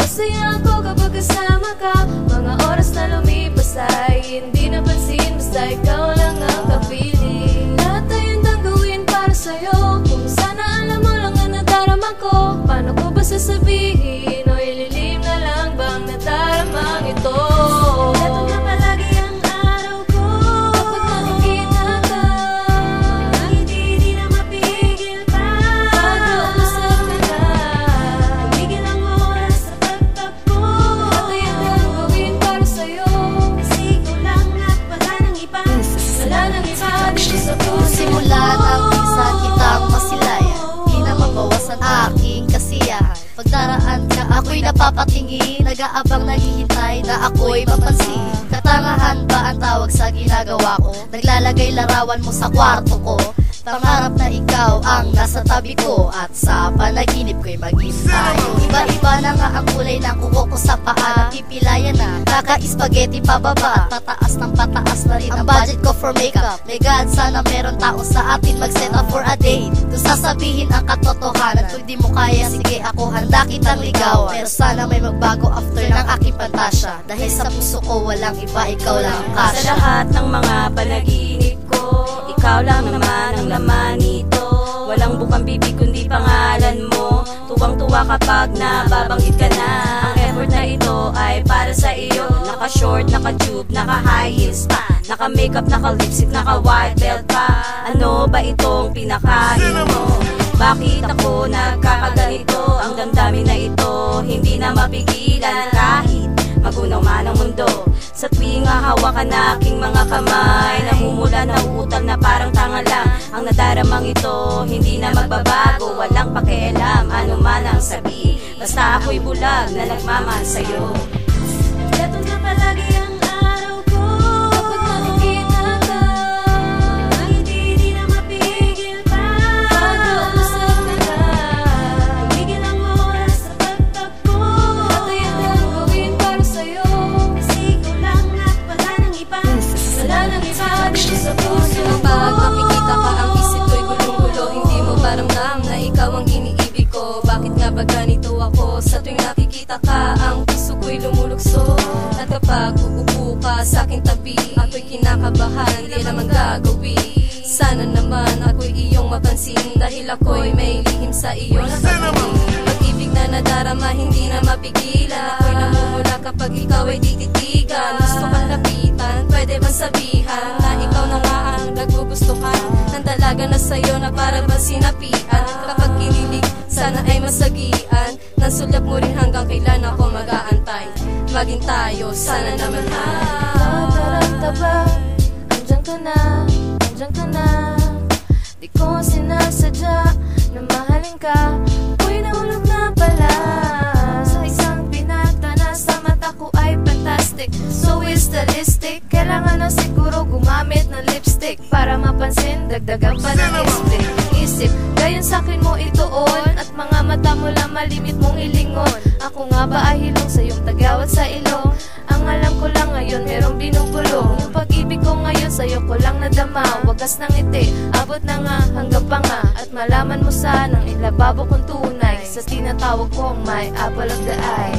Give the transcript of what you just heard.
Masaya ako kapag kasama ka. Mga oras na lumipas ay hindi napansin, basta ikaw lang ang kapiling. Lahat ay handang gawin para sa'yo, kung sana alam mo lang ang nadarama ko. Paano ko ba sasabihin o ililim na lang bang nadaramang ito? Ito na palagi ang araw ko kapag nakikita ka. Hindi na mapigil pa. Pag-uusap ka na, tumigil ang oras sa pagtakbo. Lahat ay handang gawin para sa'yo, kasi ikaw lang at wala nang iba. Wala nang iba dito sa puso. Simula ng isa kitang masilayan, di na mabawasan aking kasiyahan. Pagdaraan ka ako'y napapatingin, nag-aabang naghihintay na ako'y mapansin. Katangahan ba ang tawag sa ginagawa ko? Naglalagay larawan mo sa kwarto ko, pangarap na ikaw ang nasa tabi ko, at sa panaginip ko'y maghintay. Iba-iba na nga ang kulay ng kuko ko sa paa, napipilayan na kaka-spaghetti pababa, pataas ng pataas na rin ang budget ko for makeup. My God, sana meron tao sa atin mag-set up for a date, kung sasabihin ang katotohanan. Kung di mo kaya, sige ako handa kitang ligawan, pero sana may magbago after ng aking pantasya, dahil sa puso ko walang iba, ikaw lang ang kasya. Sa lahat ng mga panaginip ko, ikaw lang naman ang laman nito. Walang bukang bibig kundi pangalan mo. Tuwang-tuwa kapag nababanggit ka na. Ang effort na ito ay para sa iyo. Naka-short, naka-tube, naka-high heels pa, naka-makeup, naka-lipstick, naka-white belt pa. Ano ba itong pinakain mo? Bakit ako nagkakaganito? Ang damdamin na ito hindi na mapigilan, kahit magunaw man ang mundo. Sa tuwing hahawakan na aking mga kamay, namumula na utal na parang tanga lang. Ang nadaramang ito hindi na magbabago, walang pakialam ano man ang sabi, basta ako'y bulag na nagmamahal sa'yo. Ito na palagi ang araw ko kapag nakikita ka. Hindi na mapigil pa. Pag-uusap ka na, tumigil ang oras sa pagtakbo. Lahat ay handang gawin para sa'yo, kasi ikaw lang at wala nang iba. Wala nang iba dito sa puso. Pag makikita ka ang isip ko'y gulong-gulo, hindi mo ba ramdam na ikaw ang iniibig ko? Bakit nga ba ganito ako? Sa tuwing nakikita ka, ang puso ko'y lumulukso. At kapag uupo ka sa aking tabi, ako'y kinakabahan, di naman gagawin. Sana naman ako'y iyong mapansin, dahil ako'y may lihim sa iyo na pag-ibig. Pag-ibig na nadarama, hindi na mapigilan. Ako'y namumula kapag ikaw ay tititigan. Gusto kang lapitan, pwede bang sabihan na ikaw na nga ang naggugustuhan ng dalaga na sa'yo na para bang sinapian. Kapag kinilig, sana ay masagian ng sulyap mo rin hanggang kailan ako mag-aantay. Maging tayo, sana naman ha. Tatarantaba, andyan ka na, andyan ka na. Di ko sinasadya na mahalin ka, ako'y nahulog na pala sa isang binata na sa mata ko ay fantastic, so stylistic. Kailangan na siguro gumamit ng lipstick para mapansin, dagdagan pa ng isip. Gayon sa'kin mo ituon, at mga mata mo lang malimit mong ilingon. Ako nga ba ay hilong sa iyong tagawat sa ilong? Ang alam ko lang ngayon merong binubulong. Yung pag-ibig ko ngayon sa'yo ko lang nadama. Wagas ng ngiti, abot na nga hanggang panga, at malaman mo sanang ilababo kong tunay sa tinatawag kong my apple of the eye.